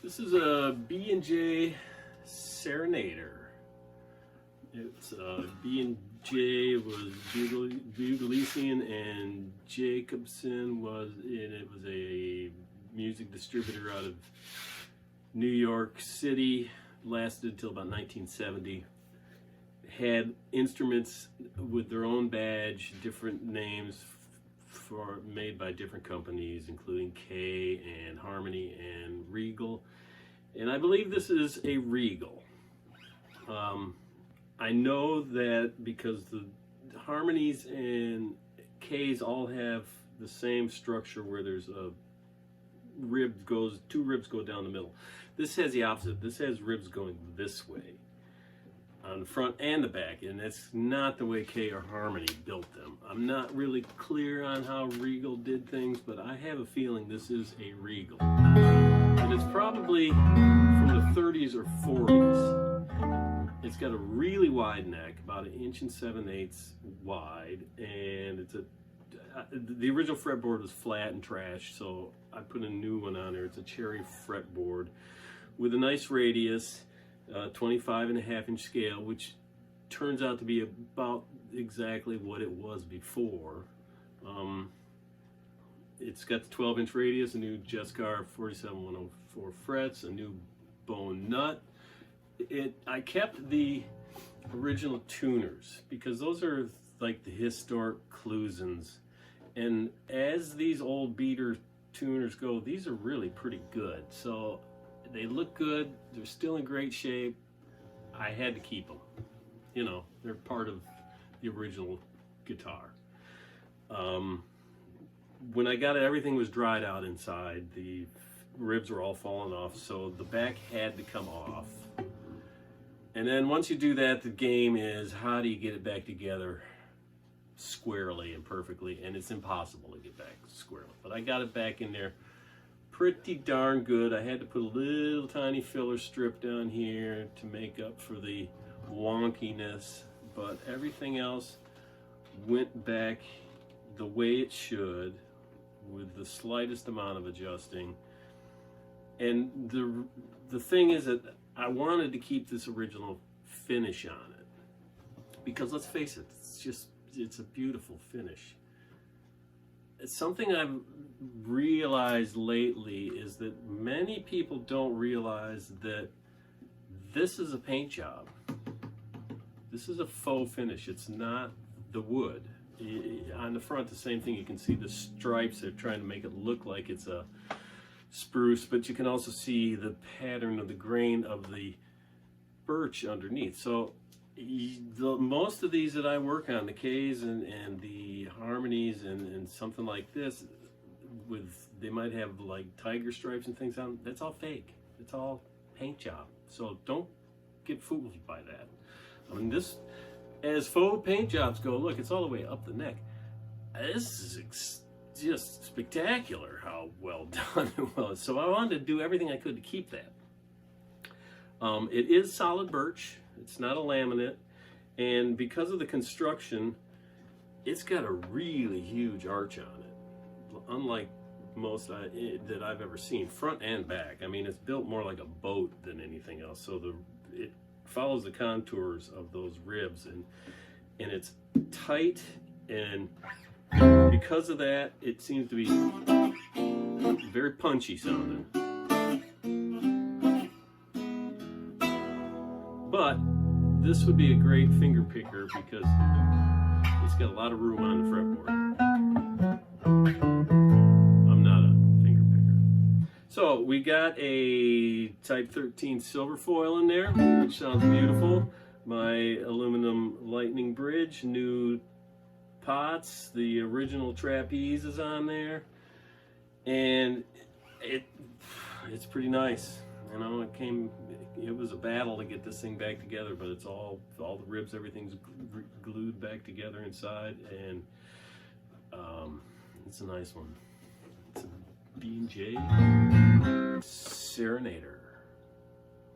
This is a B&J Serenader. It's B&J was Buglisian and Jacobson was, and it was a music distributor out of New York City. Lasted until about 1970. Had instruments with their own badge, different names made by different companies, including K and Harmony and Regal. And I believe this is a Regal. I know that because the Harmonies and Ks all have the same structure where there's a two ribs go down the middle. This has the opposite. This has ribs going this way on the front and the back, and that's not the way K or Harmony built them. I'm not really clear on how Regal did things, but I have a feeling this is a Regal. And it's probably from the 30s or 40s. It's got a really wide neck, about 1 7/8 wide, and it's the original fretboard was flat and trashed, so I put a new one on there. It's a cherry fretboard with a nice radius, 25.5-inch scale, which turns out to be about exactly what it was before. It's got the 12-inch radius, a new Jescar 47104 frets, a new bone nut. I kept the original tuners because those are like the historic Klusons, and as these old beater tuners go, these are really pretty good. So they look good, they're still in great shape. I had to keep them. You know, they're part of the original guitar. When I got it, everything was dried out inside. The ribs were all falling off, so the back had to come off. And then once you do that, the game is how do you get it back together squarely and perfectly, and it's impossible to get back squarely. But I got it back in there pretty darn good. I had to put a little tiny filler strip down here to make up for the wonkiness, but everything else went back the way it should with the slightest amount of adjusting. And the thing is that I wanted to keep this original finish on it because let's face it, it's a beautiful finish. It's something I've realized lately is that many people don't realize that this is a paint job. This is a faux finish. It's not the wood. On the front, the same thing. You can see the stripes. They're trying to make it look like it's a spruce, but you can also see the pattern of the grain of the birch underneath. So most of these that I work on, the Ks and the Harmonies and something like this, they might have like tiger stripes and things on, that's all fake. It's all paint job. So don't get fooled by that. I mean, this, as faux paint jobs go, look, it's all the way up the neck. This is just spectacular how well done it was. So I wanted to do everything I could to keep that. It is solid birch. It's not a laminate. And because of the construction, it's got a really huge arch on it. Unlike most that I've ever seen, front and back. I mean, it's built more like a boat than anything else. So it follows the contours of those ribs, and it's tight, and because of that, it seems to be very punchy sounding. But this would be a great finger picker because it's got a lot of room on the fretboard. I'm not a finger picker. So we got a Type 13 silver foil in there, which sounds beautiful. My aluminum lightning bridge, new pots, the original trapeze is on there, and it's pretty nice. You know, it was a battle to get this thing back together, but it's all the ribs, everything's glued back together inside, and it's a nice one. It's a B&J Serenader.